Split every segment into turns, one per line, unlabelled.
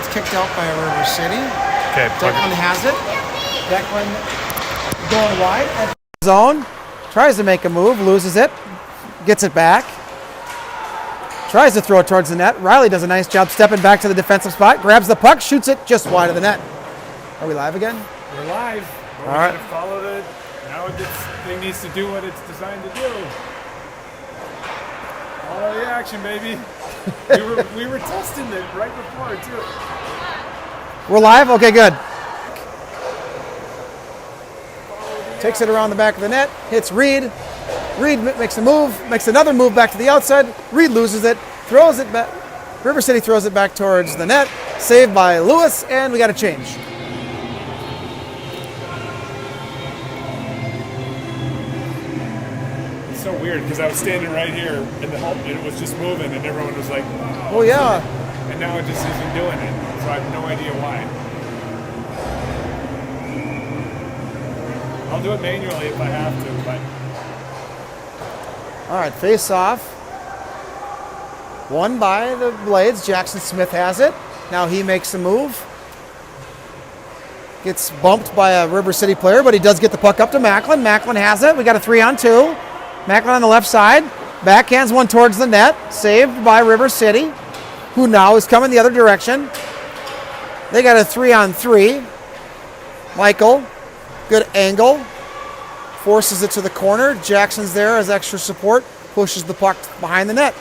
It's kicked out by River City.
Okay.
Declan has it. Declan going wide at zone. Tries to make a move, loses it, gets it back. Tries to throw it towards the net. Riley does a nice job stepping back to the defensive spot, grabs the puck, shoots it just wide of the net. Are we live again?
We're live. All right. Gotta follow the. Now this thing needs to do what it's designed to do. Follow the action, baby. we were testing it right before too.
We're live? Okay, good. Takes it around the back of the net, hits Reed. Reed makes a move, makes another move back to the outside. Reed loses it, throws it back. River City throws it back towards the net. Saved by Lewis, and we got a change.
It's so weird because I was standing right here and it was just moving, and everyone was like,
"Oh yeah!"
And now it just isn't doing it, so I have no idea why. I'll do it manually if I have to, but.
All right, face off. Won by the Blades. Jackson Smith has it. Now he makes a move. Gets bumped by a River City player, but he does get the puck up to Macklin. Macklin has it. We got a 3-on-2. Macklin on the left side. Backhands one towards the net. Saved by River City, who now is coming the other direction. They got a 3-on-3. Michael. Good angle. Forces it to the corner. Jackson's there as extra support. Pushes the puck behind the net.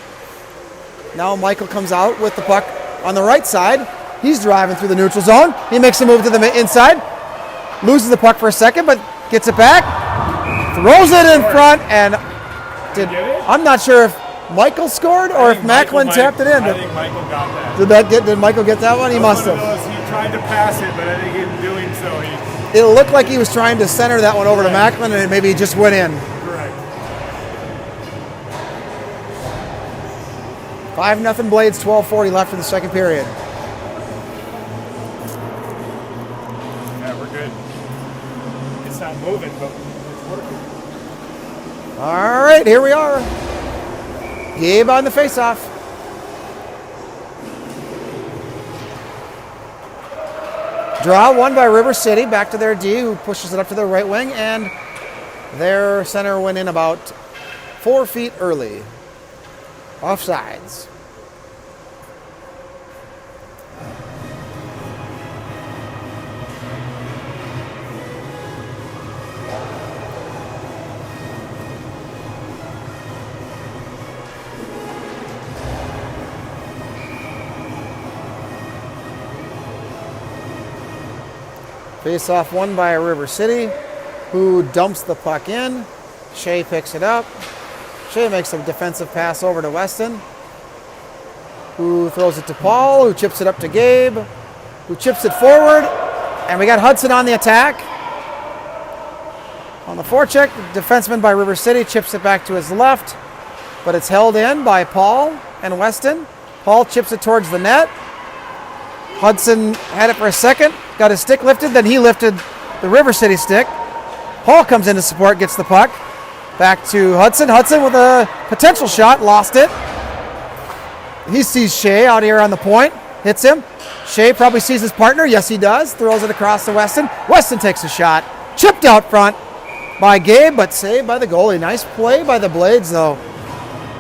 Now Michael comes out with the puck on the right side. He's driving through the neutral zone. He makes a move to the inside. Loses the puck for a second, but gets it back. Throws it in front, and I'm not sure if Michael scored or if Macklin tapped it in.
I think Michael got that.
Did Michael get that one? He must have.
He tried to pass it, but I think in doing so,
it looked like he was trying to center that one over to Macklin, and maybe he just went in.
Correct.
5-0 Blades, 12:40 left in the second period.
Yeah, we're good. It's not moving, but it's working.
All right, here we are. Gabe on the faceoff. Draw won by River City, back to their D, who pushes it up to the right wing, and their center went in about 4 feet early. Offsides. Face-off won by River City, who dumps the puck in. Shea picks it up. Shea makes a defensive pass over to Weston, who throws it to Paul, who chips it up to Gabe, who chips it forward. And we got Hudson on the attack. On the forecheck, the defenseman by River City chips it back to his left, but it's held in by Paul and Weston. Paul chips it towards the net. Hudson had it for a second, got his stick lifted, then he lifted the River City stick. Paul comes in to support, gets the puck. Back to Hudson. Hudson with a potential shot, lost it. He sees Shea out here on the point, hits him. Shea probably sees his partner, yes he does, throws it across to Weston. Weston takes a shot, chipped out front by Gabe, but saved by the goalie. Nice play by the Blades though.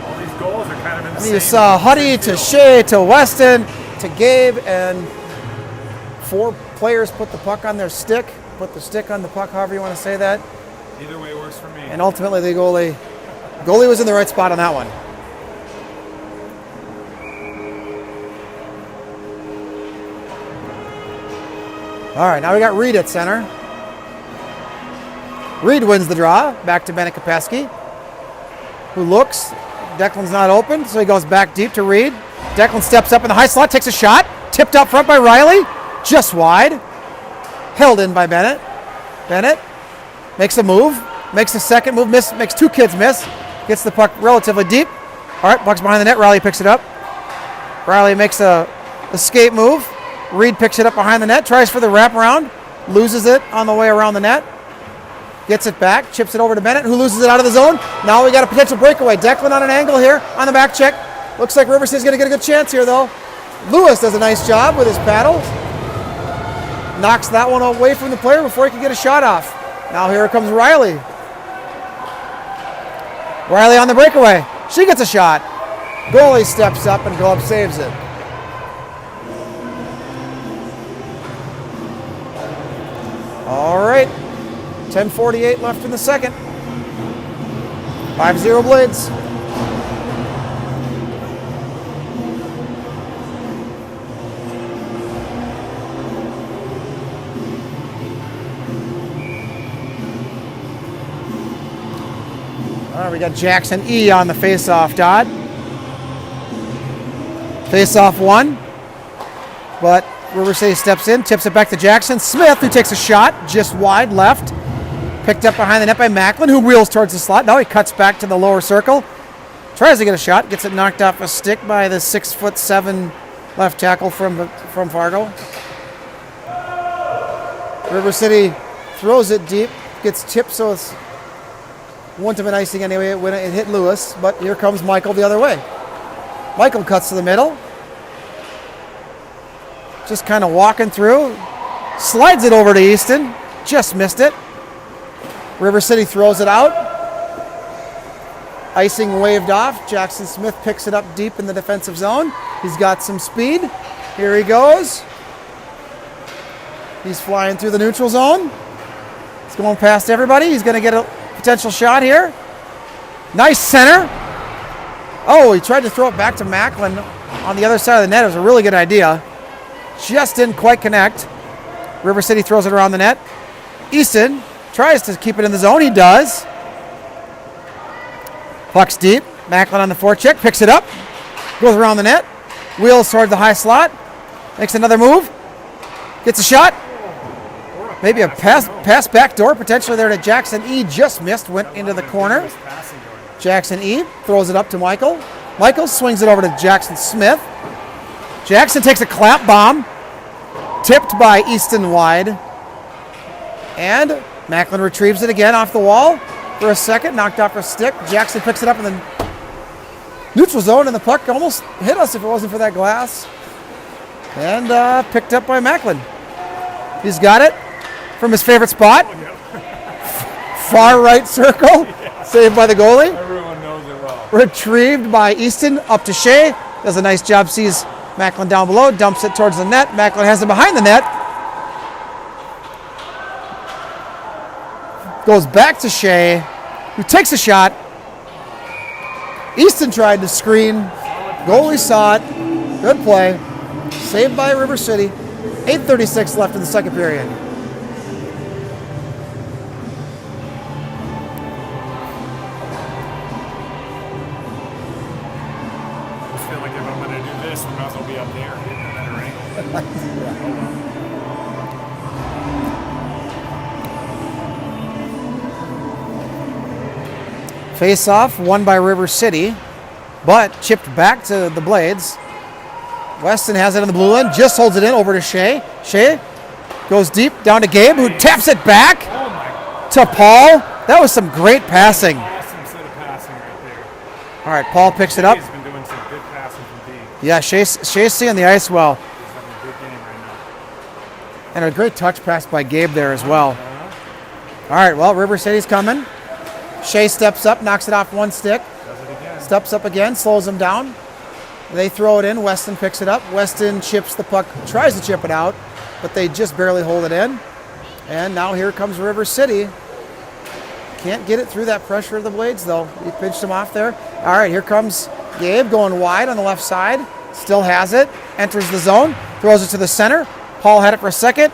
All these goals are kind of in the
You saw Huddy to Shea to Weston to Gabe, and 4 players put the puck on their stick, put the stick on the puck, however you want to say that.
Either way works for me.
And ultimately the goalie was in the right spot on that one. All right, now we got Reed at center. Reed wins the draw, back to Bennett Kopeski, who looks. Declan's not open, so he goes back deep to Reed. Declan steps up in the high slot, takes a shot, tipped up front by Riley, just wide. Held in by Bennett. Bennett makes a move, makes a second move, makes 2 kids miss, gets the puck relatively deep. All right, puck's behind the net, Riley picks it up. Riley makes a escape move. Reed picks it up behind the net, tries for the wraparound, loses it on the way around the net. Gets it back, chips it over to Bennett, who loses it out of the zone. Now we got a potential breakaway. Declan on an angle here on the back check. Looks like River City's going to get a good chance here, though. Lewis does a nice job with his paddle. Knocks that one away from the player before he can get a shot off. Now here comes Riley. Riley on the breakaway. She gets a shot. Goalie steps up and Glove saves it. All right. 10:48 left in the second. 5-0 Blades. All right, we got Jackson E on the face-off dot. Face-off one, but River City steps in, tips it back to Jackson. Smith, who takes a shot just wide left. Picked up behind the net by Macklin, who wheels towards the slot. Now he cuts back to the lower circle. Tries to get a shot, gets it knocked off a stick by the 6'7" left tackle from Fargo. River City throws it deep, gets tipped, so it's wouldn't have been icing anyway when it hit Lewis, but here comes Michael the other way. Michael cuts to the middle. Just kind of walking through. Slides it over to Easton. Just missed it. River City throws it out. Icing waved off. Jackson Smith picks it up deep in the defensive zone. He's got some speed. Here he goes. He's flying through the neutral zone. He's going past everybody. He's going to get a potential shot here. Nice center. Oh, he tried to throw it back to Macklin on the other side of the net. It was a really good idea. Just didn't quite connect. River City throws it around the net. Easton tries to keep it in the zone. He does. Puck's deep. Macklin on the forecheck. Picks it up. Goes around the net. Wheels toward the high slot. Makes another move. Gets a shot. Maybe a pass back door potentially there to Jackson E. Just missed. Went into the corner. Jackson E. throws it up to Michael. Michael swings it over to Jackson Smith. Jackson takes a clap bomb. Tipped by Easton wide. And Macklin retrieves it again off the wall for a second. Knocked off her stick. Jackson picks it up in the neutral zone, and the puck almost hit us if it wasn't for that glass. And picked up by Macklin. He's got it from his favorite spot. Far right circle. Saved by the goalie.
Everyone knows it well.
Retrieved by Easton up to Shea. Does a nice job. Sees Macklin down below. Dumps it towards the net. Macklin has it behind the net. Goes back to Shea, who takes a shot. Easton tried to screen. Goalie saw it. Good play. Saved by River City. 8:36 left in the second period.
I feel like if I'm going to do this, we might as well be up there and get a better angle.
Face off, won by River City, but chipped back to the Blades. Weston has it in the blue end, just holds it in over to Shea. Shea goes deep down to Gabe, who taps it back to Paul. That was some great passing.
Awesome set of passing right there.
All right, Paul picks it up.
He's been doing some good passing from D.
Yeah, Shea's seeing the ice well.
He's having a good game right now.
And a great touch pass by Gabe there as well. All right, well, River City's coming. Shea steps up, knocks it off one stick.
Does it again.
Steps up again, slows him down. They throw it in. Weston picks it up. Weston chips the puck, tries to chip it out, but they just barely hold it in. And now here comes River City. Can't get it through that pressure of the Blades, though. He pinched him off there. All right, here comes Gabe going wide on the left side. Still has it. Enters the zone. Throws it to the center. Paul had it for a second.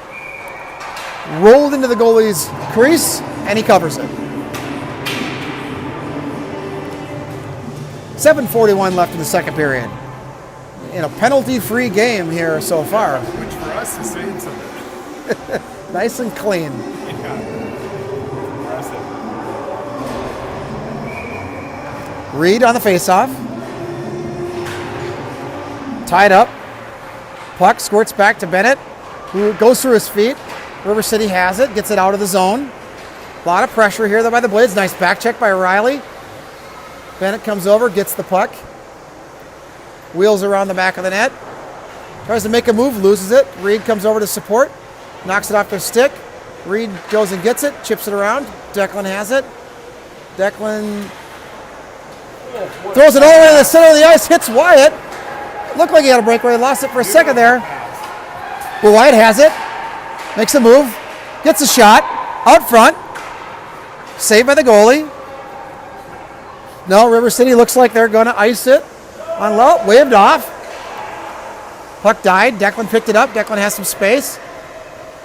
Rolled into the goalie's crease, and he covers it. 7:41 left in the second period. In a penalty-free game here so far.
Which for us is saying something.
Nice and clean.
Yeah. Impressive.
Reed on the faceoff. Tied up. Puck squirts back to Bennett, who goes through his feet. River City has it, gets it out of the zone. A lot of pressure here though by the Blades. Nice back check by Riley. Bennett comes over, gets the puck. Wheels around the back of the net. Tries to make a move, loses it. Reed comes over to support, knocks it off their stick. Reed goes and gets it, chips it around. Declan has it. Declan throws it all the way to the center of the ice, hits Wyatt. Looked like he had a breakaway, lost it for a second there. But Wyatt has it, makes a move, gets a shot, out front. Saved by the goalie. No, River City looks like they're going to ice it. On low, waved off. Puck died. Declan picked it up. Declan has some space.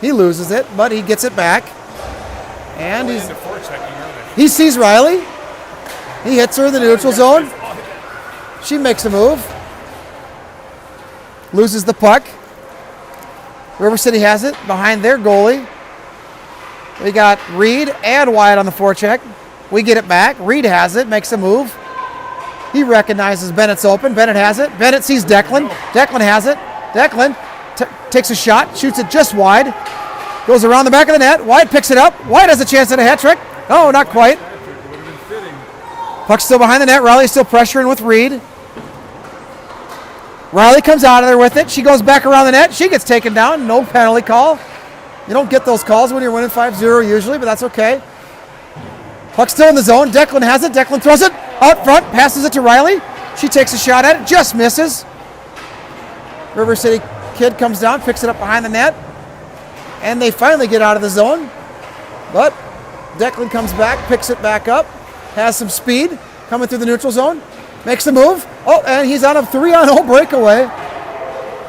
He loses it, but he gets it back. And he sees Riley. He hits her in the neutral zone. She makes a move. Loses the puck. River City has it behind their goalie. We got Reed and Wyatt on the forecheck. We get it back. Reed has it, makes a move. He recognizes Bennett's open. Bennett has it. Bennett sees Declan. Declan has it. Declan takes a shot, shoots it just wide. Goes around the back of the net. Wyatt picks it up. Wyatt has a chance at a hat trick. No, not quite. Puck's still behind the net. Riley's still pressuring with Reed. Riley comes out of there with it. She goes back around the net. She gets taken down. No penalty call. You don't get those calls when you're winning 5-0 usually, but that's okay. Puck's still in the zone. Declan has it. Declan throws it out front, passes it to Riley. She takes a shot at it, just misses. River City kid comes down, picks it up behind the net, and they finally get out of the zone. But Declan comes back, picks it back up, has some speed, coming through the neutral zone, makes the move. Oh, and he's on a 3-on-0 breakaway.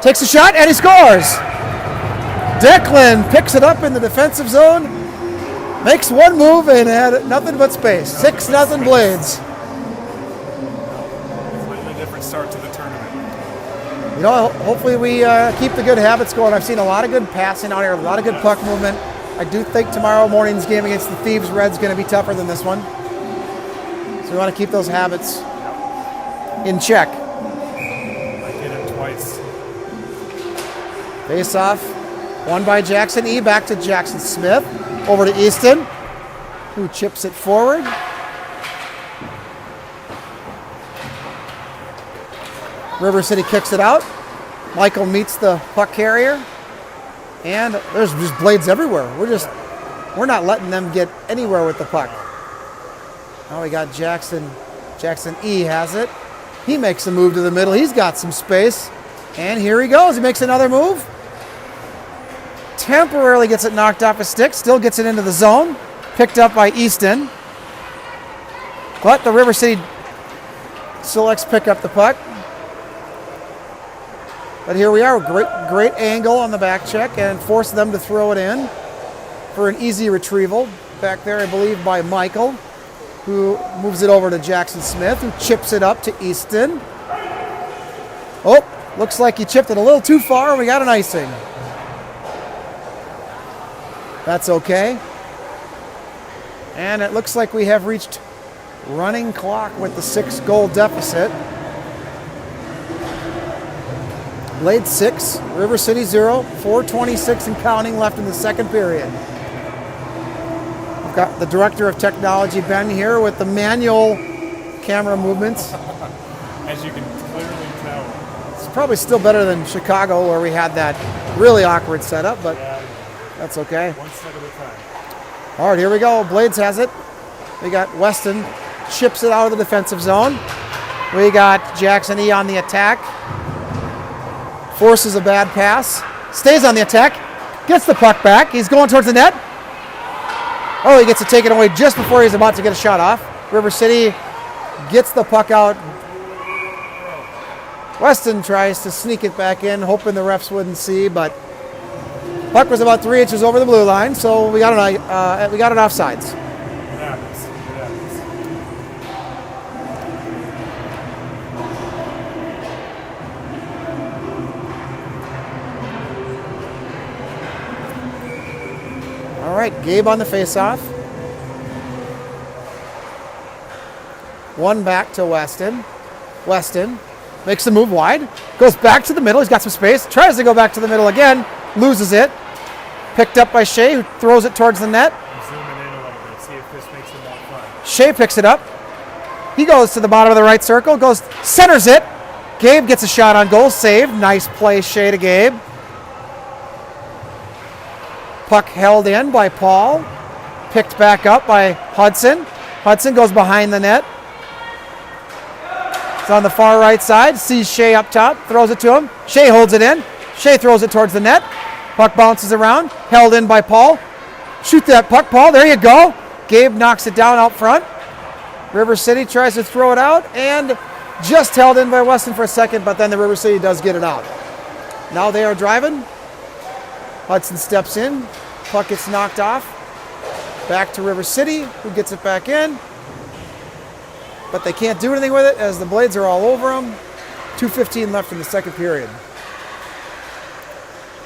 Takes a shot, and he scores. Declan picks it up in the defensive zone, makes one move, and had nothing but space. 6-0 Blades.
Completely different start to the tournament.
You know, hopefully we keep the good habits going. I've seen a lot of good passing out here, a lot of good puck movement. I do think tomorrow morning's game against the Thieves Reds is going to be tougher than this one. So we want to keep those habits in check.
I did it twice.
Face off, won by Jackson E. Back to Jackson Smith. Over to Easton, who chips it forward. River City kicks it out. Michael meets the puck carrier. And there's just Blades everywhere. We're not letting them get anywhere with the puck. Now we got Jackson. Jackson E has it. He makes a move to the middle. He's got some space. And here he goes. He makes another move. Temporarily gets it knocked off his stick. Still gets it into the zone. Picked up by Easton. But the River City selects pick up the puck. But here we are, great angle on the back check and force them to throw it in for an easy retrieval. Back there, I believe, by Michael, who moves it over to Jackson Smith, who chips it up to Easton. Oh, looks like he chipped it a little too far. We got an icing. That's okay. And it looks like we have reached running clock with the 6-goal deficit. Blades 6, River City 0, 4:26 and counting left in the second period. We've got the Director of Technology, Ben, here with the manual camera movements.
As you can clearly tell.
It's probably still better than Chicago where we had that really awkward setup, but that's okay.
One step at a time.
All right, here we go. Blades has it. We got Weston, chips it out of the defensive zone. We got Jackson E on the attack. Forces a bad pass. Stays on the attack. Gets the puck back. He's going towards the net. Oh, he gets it taken away just before he's about to get a shot off. River City gets the puck out. Weston tries to sneak it back in, hoping the refs wouldn't see, but puck was about 3 inches over the blue line, so we got it offsides.
It happens.
All right, Gabe on the faceoff. One back to Weston. Weston makes the move wide. Goes back to the middle. He's got some space. Tries to go back to the middle again. Loses it. Picked up by Shea, who throws it towards the net.
Zoom it in a little bit. See if this makes it more fun.
Shea picks it up. He goes to the bottom of the right circle. Centers it. Gabe gets a shot on goal, saved. Nice play, Shea to Gabe. Puck held in by Paul. Picked back up by Hudson. Hudson goes behind the net. It's on the far right side. Sees Shea up top. Throws it to him. Shea holds it in. Shea throws it towards the net. Puck bounces around. Held in by Paul. Shoot that puck, Paul. There you go. Gabe knocks it down out front. River City tries to throw it out and just held in by Weston for a second, but then the River City does get it out. Now they are driving. Hudson steps in. Puck gets knocked off. Back to River City, who gets it back in. But they can't do anything with it as the Blades are all over them. 2:15 left in the second period.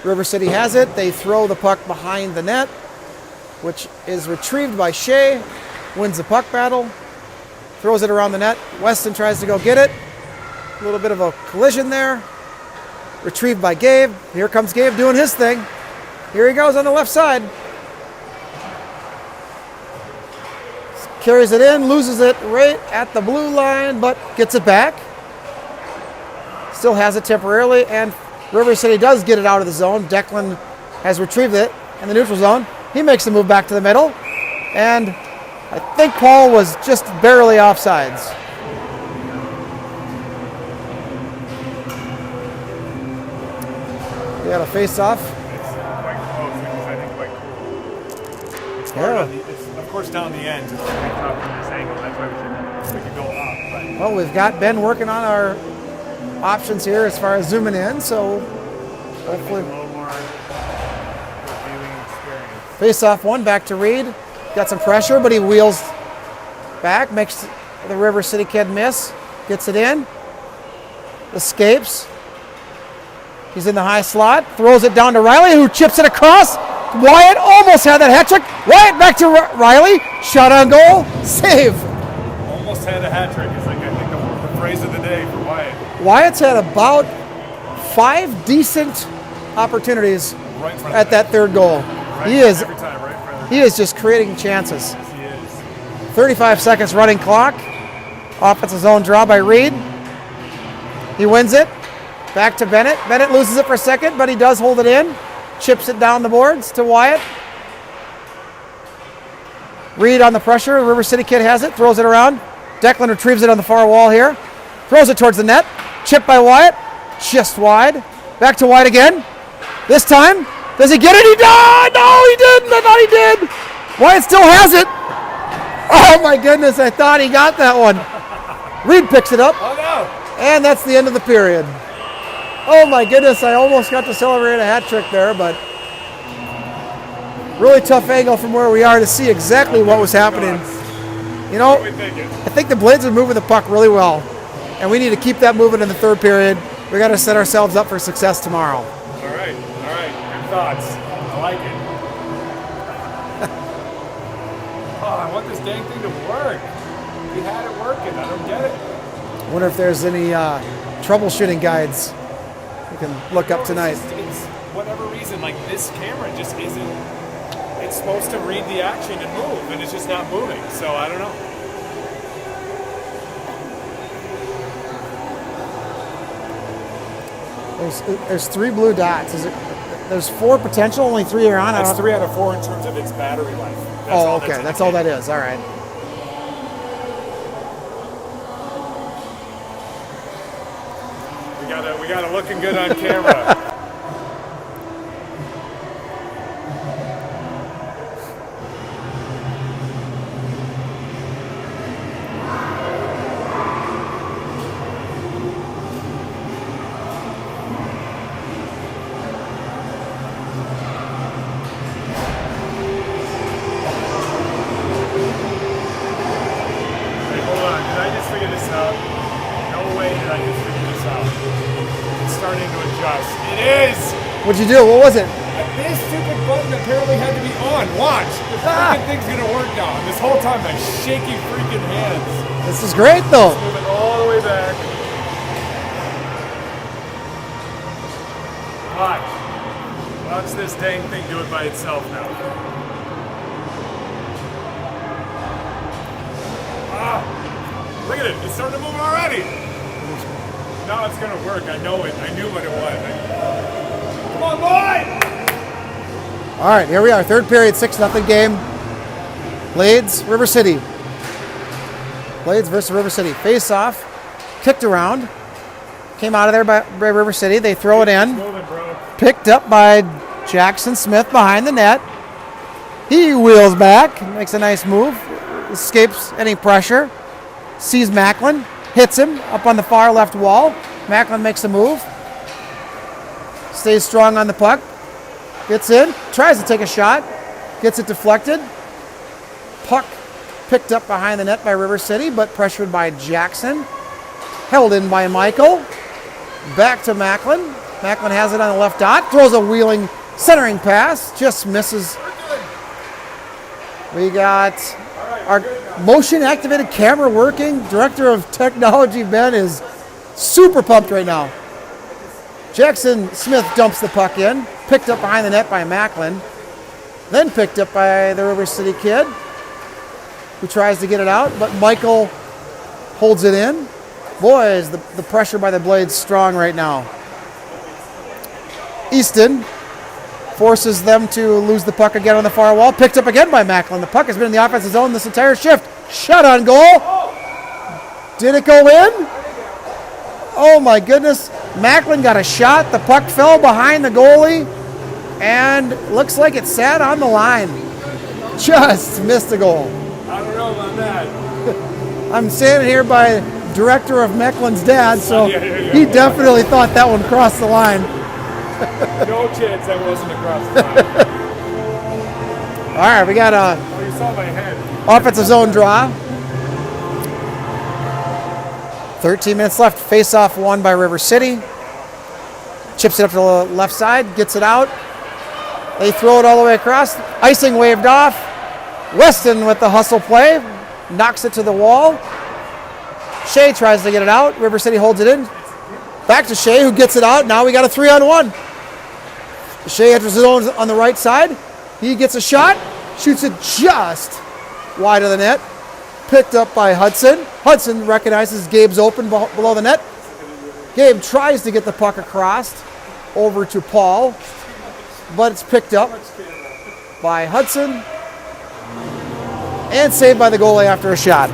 River City has it. They throw the puck behind the net, which is retrieved by Shea. Wins the puck battle. Throws it around the net. Weston tries to go get it. A little bit of a collision there. Retrieved by Gabe. Here comes Gabe doing his thing. Here he goes on the left side. Carries it in, loses it right at the blue line, but gets it back. Still has it temporarily, and River City does get it out of the zone. Declan has retrieved it in the neutral zone. He makes the move back to the middle, and I think Paul was just barely offsides. We had a face-off.
It's quite close, which is, I think, quite cool. It's hard
Yeah.
on it's, of course, down the end, just to pick up from this angle. That's why we could go up. But
Well, we've got Ben working on our options here as far as zooming in, so hopefully.
a little more viewing experience.
Face-off one, back to Reed. Got some pressure, but he wheels back, makes the River City kid miss, gets it in, escapes. He's in the high slot, throws it down to Riley, who chips it across. Wyatt almost had that hat trick. Wyatt back to Riley, shot on goal, save.
Almost had a hat trick. It's like, I think, the phrase of the day for Wyatt.
Wyatt's had about 5 decent opportunities
Right in front
at
of
that third goal.
Right,
He is
every time, right in front of
he is just creating chances.
Yes, he is.
35 seconds running clock. Offensive zone draw by Reed. He wins it. Back to Bennett. Bennett loses it for a second, but he does hold it in. Chips it down the boards to Wyatt. Reed on the pressure. The River City kid has it. Throws it around. Declan retrieves it on the far wall here. Throws it towards the net. Chipped by Wyatt. Just wide. Back to Wyatt again. This time, does he get it? He does! No, he didn't. I thought he did. Wyatt still has it. Oh my goodness, I thought he got that one. Reed picks it up,
Oh, no!
and that's the end of the period. Oh my goodness, I almost got to celebrate a hat trick there, but really tough angle from where we are to see exactly what was happening. You know,
What are we thinking?
I think the Blades are moving the puck really well, and we need to keep that moving in the third period. We got to set ourselves up for success tomorrow.
All right. Good thoughts. I like it. Oh, I want this dang thing to work. We had it working. I don't get it.
Wonder if there's any troubleshooting guides we can look up tonight.
It's whatever reason, like this camera just isn't. It's supposed to read the action and move, and it's just not moving. So I don't know.
There's 3 blue dots. There's 4 potential, only 3 are on. I
That's
don't-
3 out of 4 in terms of its battery life. That's
Oh,
all
okay. That's all that is. All right.
We got it looking good on camera. Wait, hold on. Did I just figure this out? No way did I just figure this out. It's starting to adjust. It is!
What'd you do? What was it?
This stupid button apparently had to be on. Watch. The freaking thing's gonna work now. And this whole time, my shaky freaking hands.
This is great, though.
Moving all the way back. Watch. Watch this dang thing do it by itself now. Ah! Look at it. It's starting to move already. now it's going to work. I know it. I knew what it was. Come on, boy!
All right, here we are. Third period, 6-0 game. Blades, River City. Blades versus River City. Face off. Kicked around. Came out of there by River City. They throw it in.
Moving, bro.
Picked up by Jackson Smith behind the net. He wheels back. Makes a nice move. Escapes any pressure. Sees Macklin. Hits him up on the far left wall. Macklin makes a move. Stays strong on the puck. Gets in. Tries to take a shot. Gets it deflected. Puck picked up behind the net by River City, but pressured by Jackson. Held in by Michael. Back to Macklin. Macklin has it on the left dot. Throws a wheeling centering pass. Just misses. We got our motion activated camera working. Director of Technology Ben is super pumped right now. Jackson Smith dumps the puck in. Picked up behind the net by Macklin. Then picked up by the River City kid, who tries to get it out, but Michael holds it in. Boys, the pressure by the Blades strong right now. Easton forces them to lose the puck again on the far wall. Picked up again by Macklin. The puck has been in the offensive zone this entire shift. Shot on goal. Did it go in? Oh my goodness. Macklin got a shot. The puck fell behind the goalie and looks like it sat on the line. Just missed the goal.
I don't know about that.
I'm standing here by director of Mecklin's dad, so he definitely thought that one crossed the line.
No chance that wasn't across the line.
All right, we got a
Oh, you saw my head.
offensive zone draw. 13 minutes left. Face-off won by River City. Chips it up to the left side, gets it out. They throw it all the way across. Icing waved off. Weston with the hustle play. Knocks it to the wall. Shea tries to get it out. River City holds it in. Back to Shea, who gets it out. Now we got a 3-on-1. Shea enters his own on the right side. He gets a shot. Shoots it just wide of the net. Picked up by Hudson. Hudson recognizes Gabe's open below the net. Gabe tries to get the puck across over to Paul, but it's picked up by Hudson and saved by the goalie after a shot.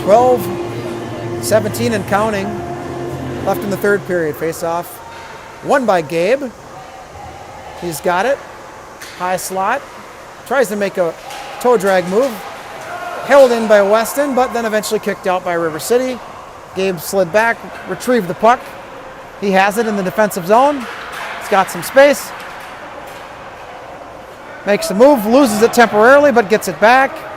Twelve, 17 and counting left in the third period. Face off won by Gabe. He's got it. High slot. Tries to make a toe drag move. Held in by Weston, but then eventually kicked out by River City. Gabe slid back, retrieved the puck. He has it in the defensive zone. He's got some space. Makes a move, loses it temporarily, but gets it back.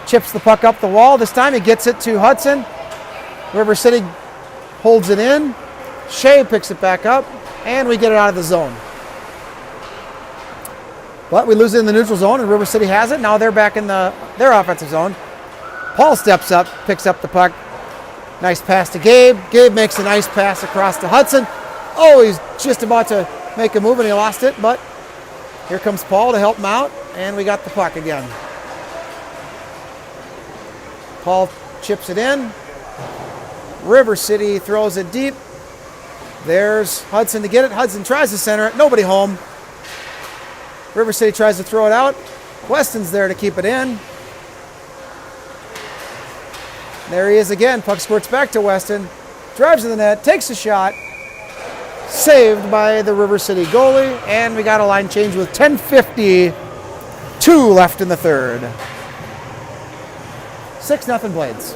Chips the puck up the wall. This time he gets it to Hudson. River City holds it in. Shea picks it back up, and we get it out of the zone. But we lose it in the neutral zone, and River City has it. Now they're back in their offensive zone. Paul steps up, picks up the puck. Nice pass to Gabe. Gabe makes a nice pass across to Hudson. Oh, he's just about to make a move, and he lost it, but here comes Paul to help him out, and we got the puck again. Paul chips it in. River City throws it deep. There's Hudson to get it. Hudson tries to center it. Nobody home. River City tries to throw it out. Weston's there to keep it in. There he is again. Puck squirts back to Weston. Drives to the net. Takes a shot. Saved by the River City goalie. And we got a line change with 10:52 left in the third. 6-0 Blades.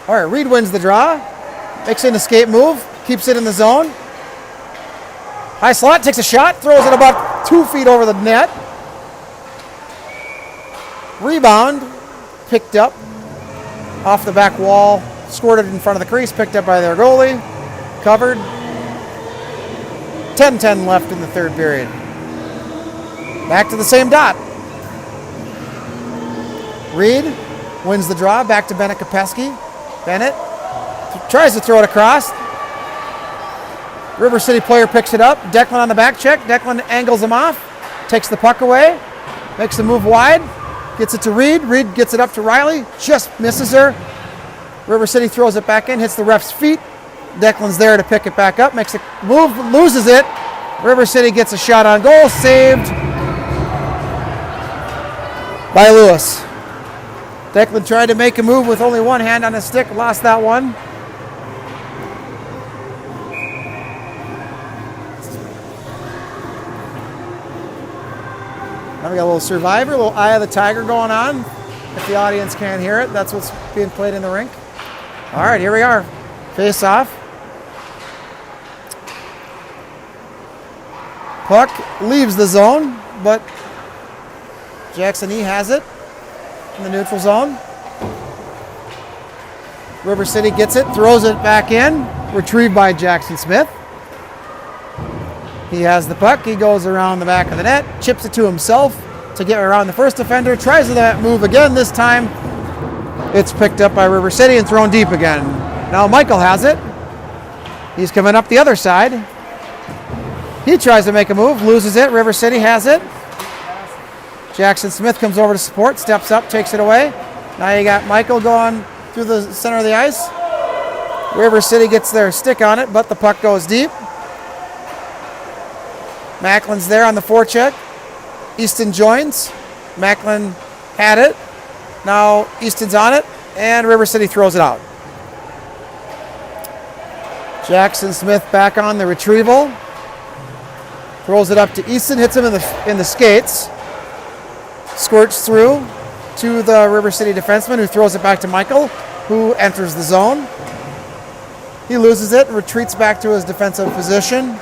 All right, Reed wins the draw. Makes an escape move. Keeps it in the zone. High slot, takes a shot. Throws it about 2 feet over the net. Rebound. Picked up off the back wall. Squirted in front of the crease. Picked up by their goalie. Covered. 10-10 left in the third period. Back to the same dot. Reed wins the draw. Back to Bennett Kopeski. Bennett tries to throw it across. River City player picks it up. Declan on the back check. Declan angles him off. Takes the puck away. Makes the move wide. Gets it to Reed. Reed gets it up to Riley. Just misses her. River City throws it back in. Hits the ref's feet. Declan's there to pick it back up. Makes a move. Loses it. River City gets a shot on goal. Saved by Lewis. Declan tried to make a move with only one hand on the stick. Lost that one. Now we got a little Survivor, a little Eye of the Tiger going on. If the audience can't hear it, that's what's being played in the rink. All right, here we are. Face off. Puck leaves the zone, but Jackson E has it in the neutral zone. River City gets it, throws it back in, retrieved by Jackson Smith. He has the puck, he goes around the back of the net, chips it to himself to get around the first defender, tries that move again. This time it's picked up by River City and thrown deep again. Now Michael has it. He's coming up the other side. He tries to make a move, loses it. River City has it. Jackson Smith comes over to support, steps up, takes it away. Now you got Michael going through the center of the ice. River City gets their stick on it, but the puck goes deep. Macklin's there on the forecheck. Easton joins. Macklin had it. Now Easton's on it, and River City throws it out. Jackson Smith back on the retrieval. Throws it up to Easton, hits him in the skates. Squirts through to the River City defenseman, who throws it back to Michael, who enters the zone. He loses it and retreats back to his defensive position.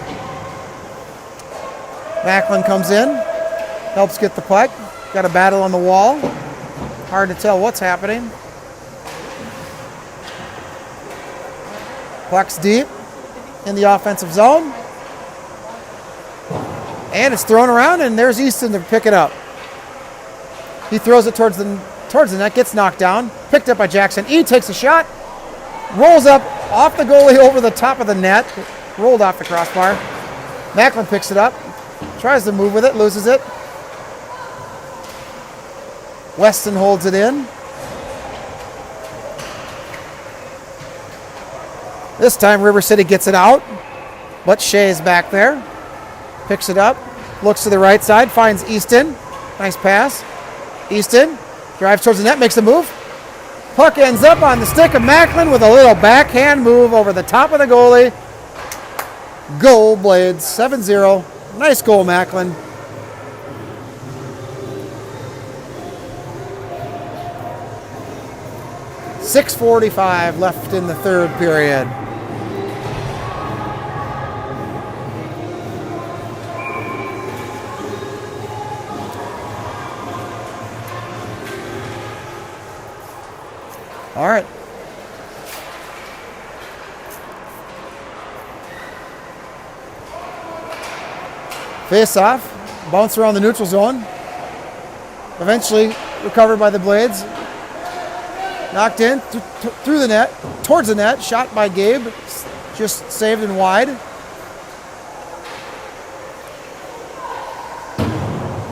Macklin comes in, helps get the puck. Got a battle on the wall. Hard to tell what's happening. Puck's deep in the offensive zone. And it's thrown around, and there's Easton to pick it up. He throws it towards the net, gets knocked down. Picked up by Jackson. E takes a shot, rolls up off the goalie over the top of the net, rolled off the crossbar. Macklin picks it up, tries to move with it, loses it. Weston holds it in. This time River City gets it out, but Shea is back there. Picks it up, looks to the right side, finds Easton. Nice pass. Easton drives towards the net, makes a move. Puck ends up on the stick of Macklin with a little backhand move over the top of the goalie. Goal, Blades, 7-0. Nice goal, Macklin. .6:45 left in the third period. All right. Face off, bounce around the neutral zone. Eventually recovered by the Blades. Knocked in through the net, towards the net, shot by Gabe, just saved and wide.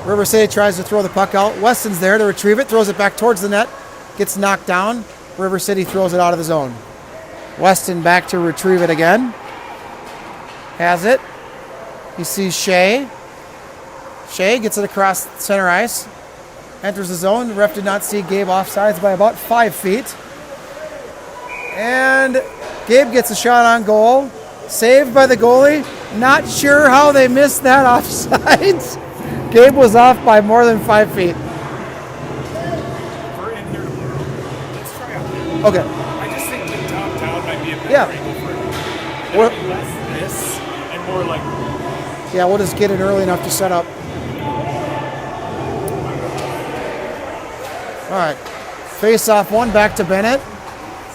River City tries to throw the puck out. Weston's there to retrieve it, throws it back towards the net, gets knocked down. River City throws it out of the zone. Weston back to retrieve it again. Has it. He sees Shea. Shea gets it across center ice. Enters the zone. The ref did not see Gabe offsides by about 5 feet. And Gabe gets a shot on goal. Saved by the goalie. Not sure how they missed that offsides. Gabe was off by more than 5 feet. Okay.
I just think the top down might be a better
Yeah.
angle for it.
Well-
Less this and more like
Yeah, we'll just get it early enough to set up. All right. Face off one, back to Bennett.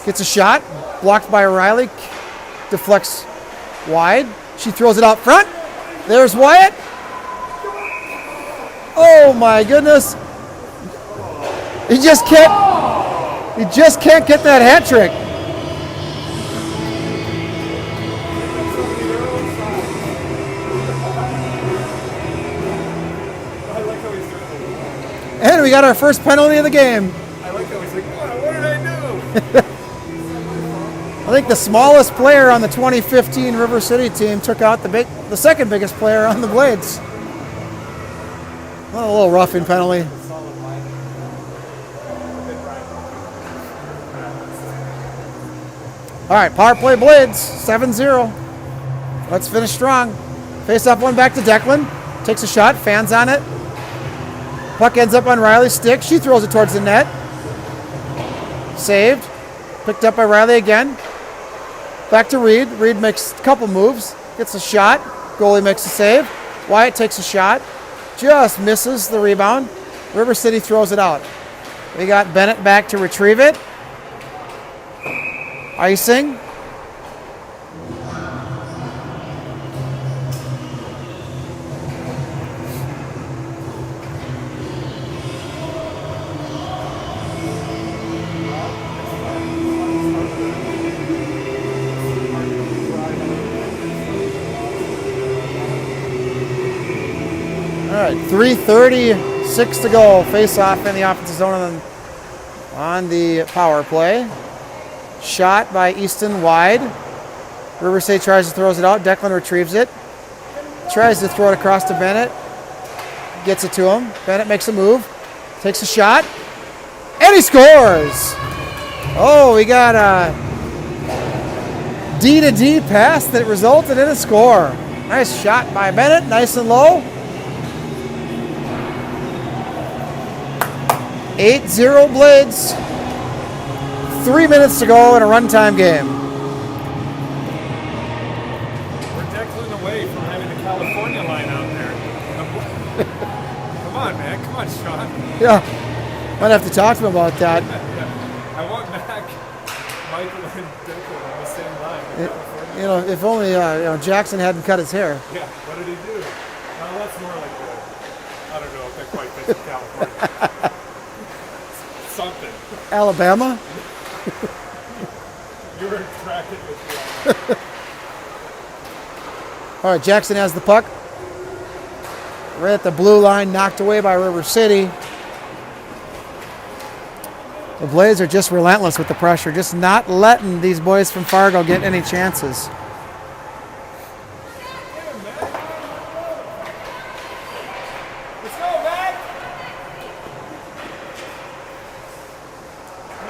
Gets a shot. Blocked by O'Reilly. Deflects wide. She throws it out front. There's Wyatt. Oh my goodness. He just can't get that hat trick. And we got our first penalty of the game.
I like how he's like, what did I do?
I think the smallest player on the 2015 River City team took out the second biggest player on the Blades. Well, a little roughing penalty. All right, power play Blades, 7-0. Let's finish strong. Face off one back to Declan. Takes a shot, fans on it. Puck ends up on Riley's stick. She throws it towards the net. Saved. Picked up by Riley again. Back to Reed. Reed makes a couple moves. Gets a shot. Goalie makes a save. Wyatt takes a shot. Just misses the rebound. River City throws it out. We got Bennett back to retrieve it. Icing. All right, 3:36 to go. Face off in the offensive zone on the power play. Shot by Easton wide. River City tries to throws it out. Declan retrieves it. Tries to throw it across to Bennett. Gets it to him. Bennett makes a move. Takes a shot. And he scores! Oh, we got a D-to-D pass that resulted in a score. Nice shot by Bennett. Nice and low. 8-0 Blades. 3 minutes to go in a runtime game.
We're Declan away from having the California line out there. Come on, man. Come on, Sean.
Yeah, might have to talk to him about that.
I want back Michael and Declan on the same line.
You know, if only Jackson hadn't cut his hair.
Yeah, what did he do? Well, that's more like I don't know if that quite fits in California. Something.
Alabama.
You were attracted with me.
All right, Jackson has the puck. Right at the blue line, knocked away by River City. The Blades are just relentless with the pressure, just not letting these boys from Fargo get any chances.
Let's go, man.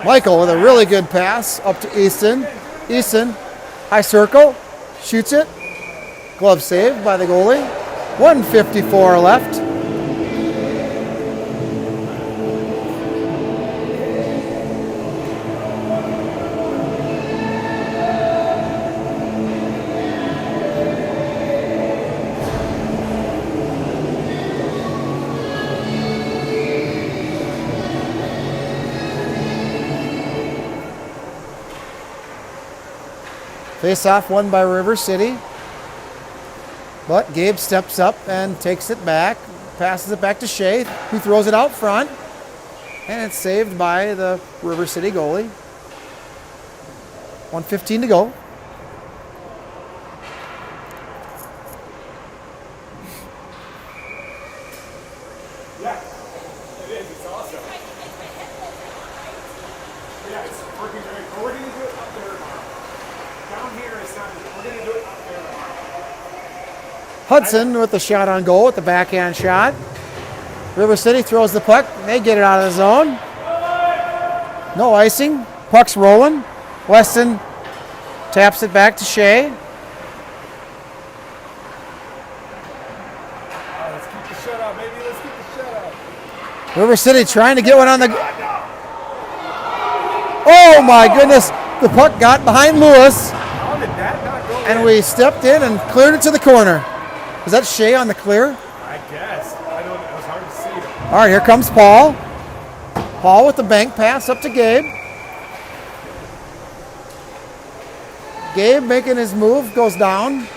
Michael with a really good pass up to Easton. Easton, high circle, shoots it. Glove saved by the goalie. 1:54 left. Face off won by River City. But Gabe steps up and takes it back, passes it back to Shea, who throws it out front. And it's saved by the River City goalie. 1:15 to go.
Yeah, it is. It's awesome. Yeah, it's working great. But we're going to do it up there tomorrow. Down here, it's not. We're going to do it up there tomorrow.
Hudson with the shot on goal with the backhand shot. River City throws the puck. They get it out of the zone. No icing. Puck's rolling. Weston taps it back to Shea.
Let's keep the shutout, baby. Let's keep the shutout.
River City trying to get one on the... Oh my goodness. The puck got behind Lewis.
How did that not go
And
in?
we stepped in and cleared it to the corner. Is that Shea on the clear?
I guess. I don't. It was hard to see it.
All right, here comes Paul. Paul with the bank pass up to Gabe. Gabe making his move, goes down.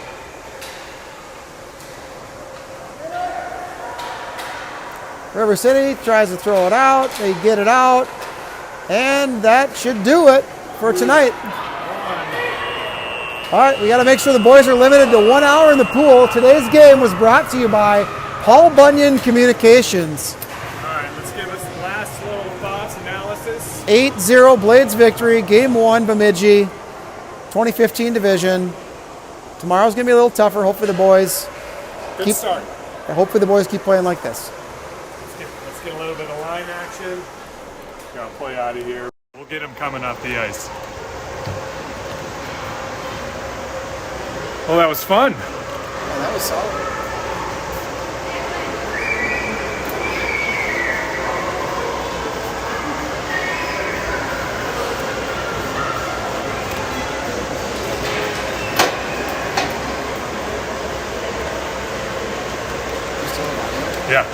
River City tries to throw it out. They get it out. And that should do it for tonight. All right, we got to make sure the boys are limited to 1 hour in the pool. Today's game was brought to you by Paul Bunyan Communications.
All right, let's give us the last little thoughts, analysis.
8-0 Blades victory, game 1, Bemidji, 2015 division. Tomorrow's going to be a little tougher. Hopefully the boys
Good start.
hopefully the boys keep playing like this.
Let's get a little bit of line action. Gotta play out of here. We'll get him coming off the ice. Well, that was fun.
Oh, that was solid.
Yeah.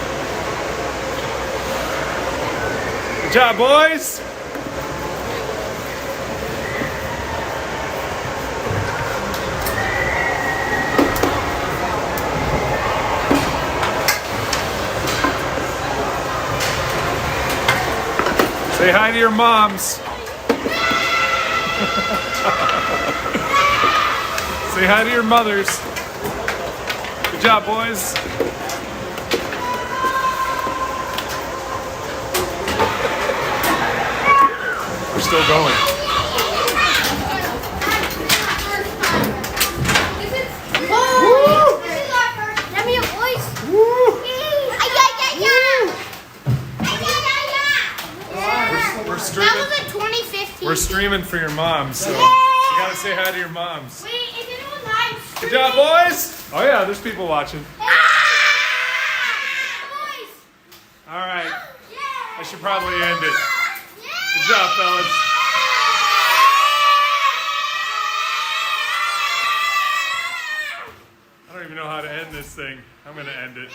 Good job, boys. Say hi to your moms. Say hi to your mothers. Good job, boys. We're still going. We're streaming for your moms, so you gotta say hi to your moms.
Wait, is anyone live?
Good job, boys! Oh yeah, there's people watching. All right, I should probably end it. Good job, fellas. I don't even know how to end this thing. I'm gonna end it.